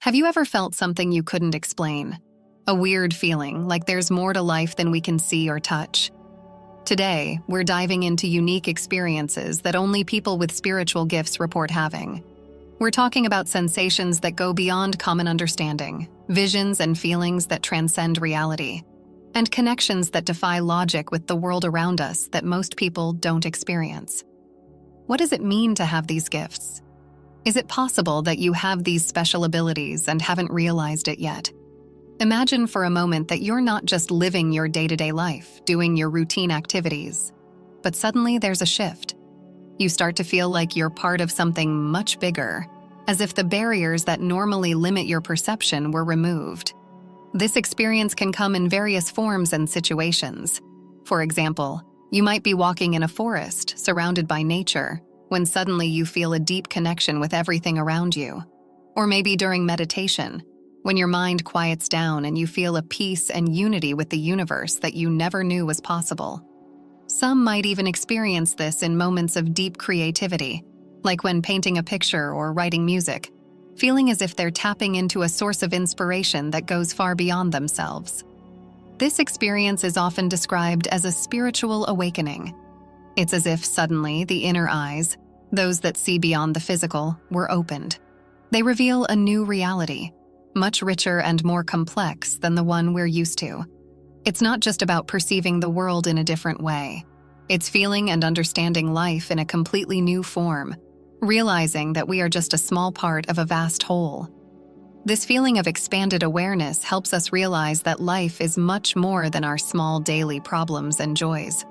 Have you ever felt something you couldn't explain? A weird feeling, like there's more to life than we can see or touch. Today, we're diving into unique experiences that only people with spiritual gifts report having. We're talking about sensations that go beyond common understanding, visions and feelings that transcend reality, and connections that defy logic with the world around us that most people don't experience. What does it mean to have these gifts? Is it possible that you have these special abilities and haven't realized it yet? Imagine for a moment that you're not just living your day-to-day life, doing your routine activities, but suddenly there's a shift. You start to feel like you're part of something much bigger, as if the barriers that normally limit your perception were removed. This experience can come in various forms and situations. For example, you might be walking in a forest, surrounded by nature, when suddenly you feel a deep connection with everything around you. Or maybe during meditation, when your mind quiets down and you feel a peace and unity with the universe that you never knew was possible. Some might even experience this in moments of deep creativity, like when painting a picture or writing music, feeling as if they're tapping into a source of inspiration that goes far beyond themselves. This experience is often described as a spiritual awakening. It's as if suddenly the inner eyes, those that see beyond the physical, were opened. They reveal a new reality, much richer and more complex than the one we're used to. It's not just about perceiving the world in a different way. It's feeling and understanding life in a completely new form, realizing that we are just a small part of a vast whole. This feeling of expanded awareness helps us realize that life is much more than our small daily problems and joys.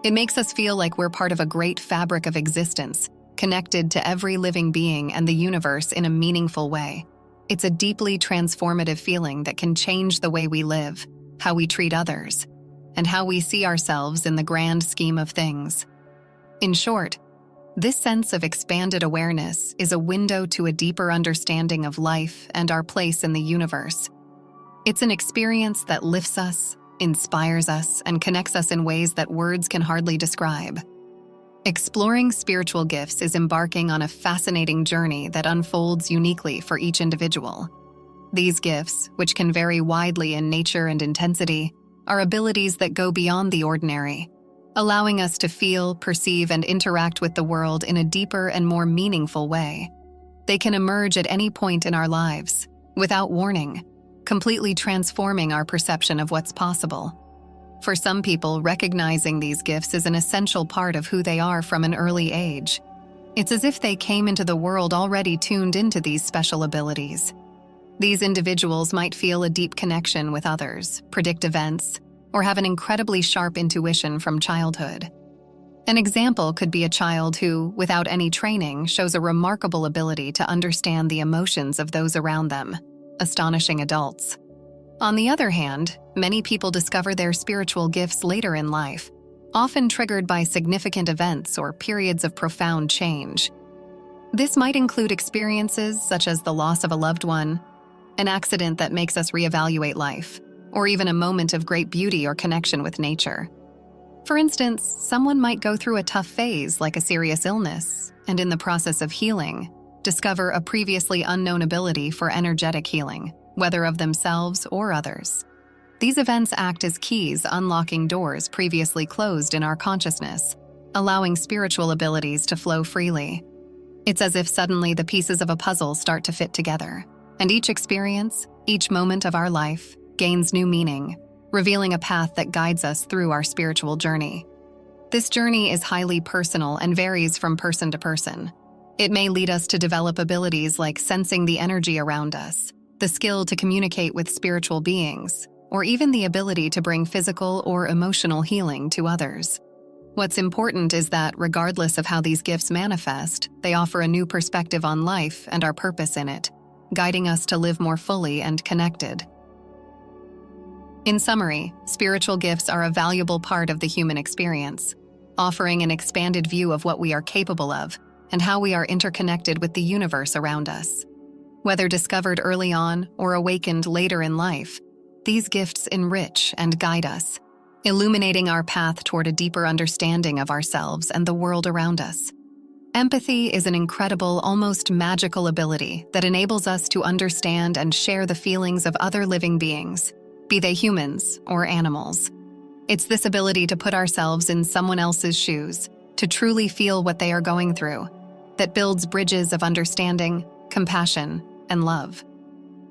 It makes us feel like we're part of a great fabric of existence, connected to every living being and the universe in a meaningful way. It's a deeply transformative feeling that can change the way we live, how we treat others, and how we see ourselves in the grand scheme of things. In short, this sense of expanded awareness is a window to a deeper understanding of life and our place in the universe. It's an experience that lifts us, inspires us, and connects us in ways that words can hardly describe. Exploring spiritual gifts is embarking on a fascinating journey that unfolds uniquely for each individual. These gifts, which can vary widely in nature and intensity, are abilities that go beyond the ordinary, allowing us to feel, perceive, and interact with the world in a deeper and more meaningful way. They can emerge at any point in our lives, without warning, completely transforming our perception of what's possible. For some people, recognizing these gifts is an essential part of who they are from an early age. It's as if they came into the world already tuned into these special abilities. These individuals might feel a deep connection with others, predict events, or have an incredibly sharp intuition from childhood. An example could be a child who, without any training, shows a remarkable ability to understand the emotions of those around them, astonishing adults. On the other hand, many people discover their spiritual gifts later in life, often triggered by significant events or periods of profound change. This might include experiences such as the loss of a loved one, an accident that makes us reevaluate life, or even a moment of great beauty or connection with nature. For instance, someone might go through a tough phase like a serious illness, and in the process of healing, discover a previously unknown ability for energetic healing, whether of themselves or others. These events act as keys unlocking doors previously closed in our consciousness, allowing spiritual abilities to flow freely. It's as if suddenly the pieces of a puzzle start to fit together, and each experience, each moment of our life, gains new meaning, revealing a path that guides us through our spiritual journey. This journey is highly personal and varies from person to person. It may lead us to develop abilities like sensing the energy around us, the skill to communicate with spiritual beings, or even the ability to bring physical or emotional healing to others. What's important is that, regardless of how these gifts manifest, they offer a new perspective on life and our purpose in it, guiding us to live more fully and connected. In summary, spiritual gifts are a valuable part of the human experience, offering an expanded view of what we are capable of and how we are interconnected with the universe around us. Whether discovered early on or awakened later in life, these gifts enrich and guide us, illuminating our path toward a deeper understanding of ourselves and the world around us. Empathy is an incredible, almost magical ability that enables us to understand and share the feelings of other living beings, be they humans or animals. It's this ability to put ourselves in someone else's shoes, to truly feel what they are going through, that builds bridges of understanding, compassion, and love.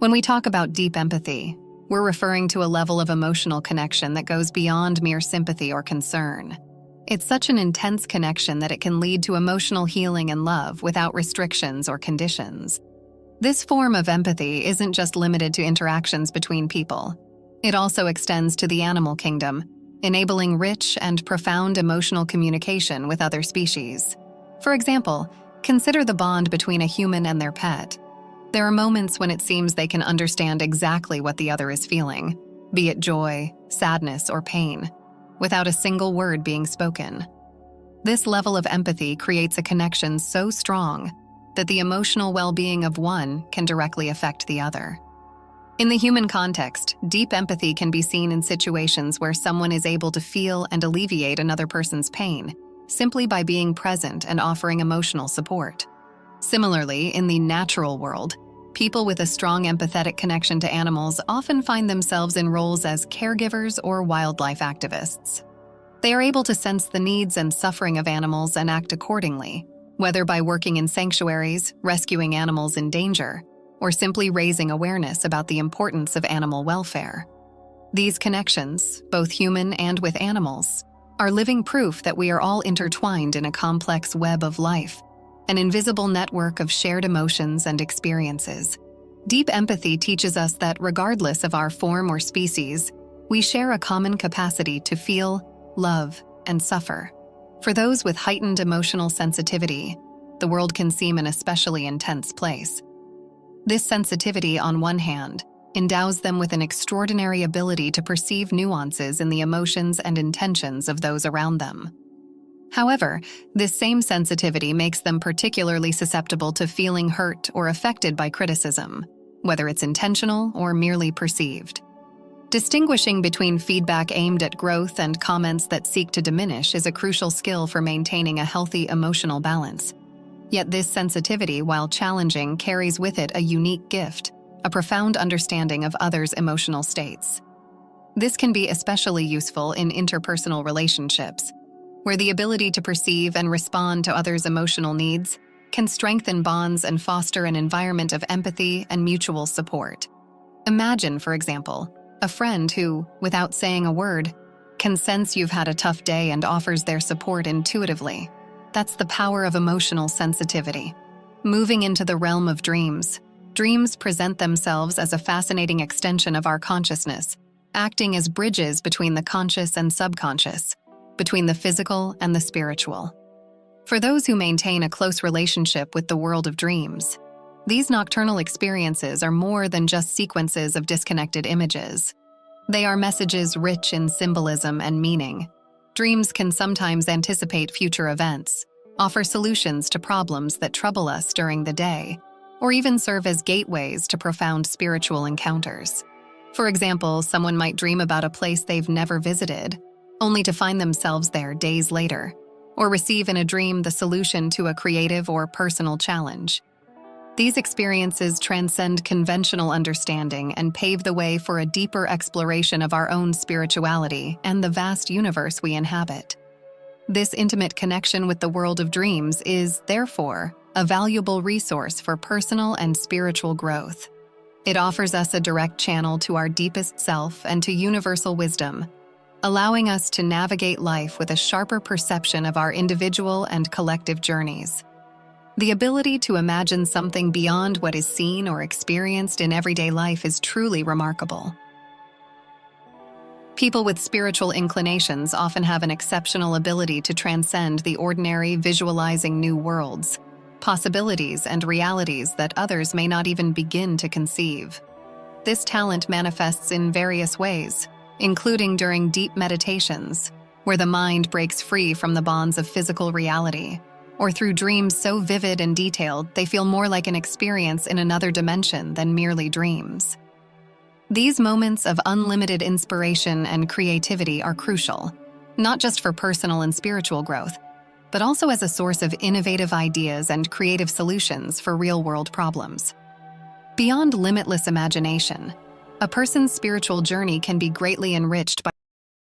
When we talk about deep empathy, we're referring to a level of emotional connection that goes beyond mere sympathy or concern. It's such an intense connection that it can lead to emotional healing and love without restrictions or conditions. This form of empathy isn't just limited to interactions between people. It also extends to the animal kingdom, enabling rich and profound emotional communication with other species. For example, consider the bond between a human and their pet. There are moments when it seems they can understand exactly what the other is feeling, be it joy, sadness, or pain, without a single word being spoken. This level of empathy creates a connection so strong that the emotional well-being of one can directly affect the other. In the human context, deep empathy can be seen in situations where someone is able to feel and alleviate another person's pain simply by being present and offering emotional support. Similarly, in the natural world, people with a strong empathetic connection to animals often find themselves in roles as caregivers or wildlife activists. They are able to sense the needs and suffering of animals and act accordingly, whether by working in sanctuaries, rescuing animals in danger, or simply raising awareness about the importance of animal welfare. These connections, both human and with animals, are living proof that we are all intertwined in a complex web of life, an invisible network of shared emotions and experiences. Deep empathy teaches us that regardless of our form or species, we share a common capacity to feel, love, and suffer. For those with heightened emotional sensitivity, the world can seem an especially intense place. This sensitivity, on one hand, endows them with an extraordinary ability to perceive nuances in the emotions and intentions of those around them. However, this same sensitivity makes them particularly susceptible to feeling hurt or affected by criticism, whether it's intentional or merely perceived. Distinguishing between feedback aimed at growth and comments that seek to diminish is a crucial skill for maintaining a healthy emotional balance. Yet this sensitivity, while challenging, carries with it a unique gift, a profound understanding of others' emotional states. This can be especially useful in interpersonal relationships, where the ability to perceive and respond to others' emotional needs can strengthen bonds and foster an environment of empathy and mutual support. Imagine, for example, a friend who, without saying a word, can sense you've had a tough day and offers their support intuitively. That's the power of emotional sensitivity. Moving into the realm of dreams, dreams present themselves as a fascinating extension of our consciousness, acting as bridges between the conscious and subconscious, between the physical and the spiritual. For those who maintain a close relationship with the world of dreams, these nocturnal experiences are more than just sequences of disconnected images. They are messages rich in symbolism and meaning. Dreams can sometimes anticipate future events, offer solutions to problems that trouble us during the day, or even serve as gateways to profound spiritual encounters. For example, someone might dream about a place they've never visited, only to find themselves there days later, or receive in a dream the solution to a creative or personal challenge. These experiences transcend conventional understanding and pave the way for a deeper exploration of our own spirituality and the vast universe we inhabit. This intimate connection with the world of dreams is, therefore, a valuable resource for personal and spiritual growth. It offers us a direct channel to our deepest self and to universal wisdom, allowing us to navigate life with a sharper perception of our individual and collective journeys. The ability to imagine something beyond what is seen or experienced in everyday life is truly remarkable. People with spiritual inclinations often have an exceptional ability to transcend the ordinary, visualizing new worlds, possibilities, and realities that others may not even begin to conceive. This talent manifests in various ways, including during deep meditations, where the mind breaks free from the bonds of physical reality, or through dreams so vivid and detailed they feel more like an experience in another dimension than merely dreams. These moments of unlimited inspiration and creativity are crucial, not just for personal and spiritual growth, but also as a source of innovative ideas and creative solutions for real-world problems. Beyond limitless imagination, a person's spiritual journey can be greatly enriched by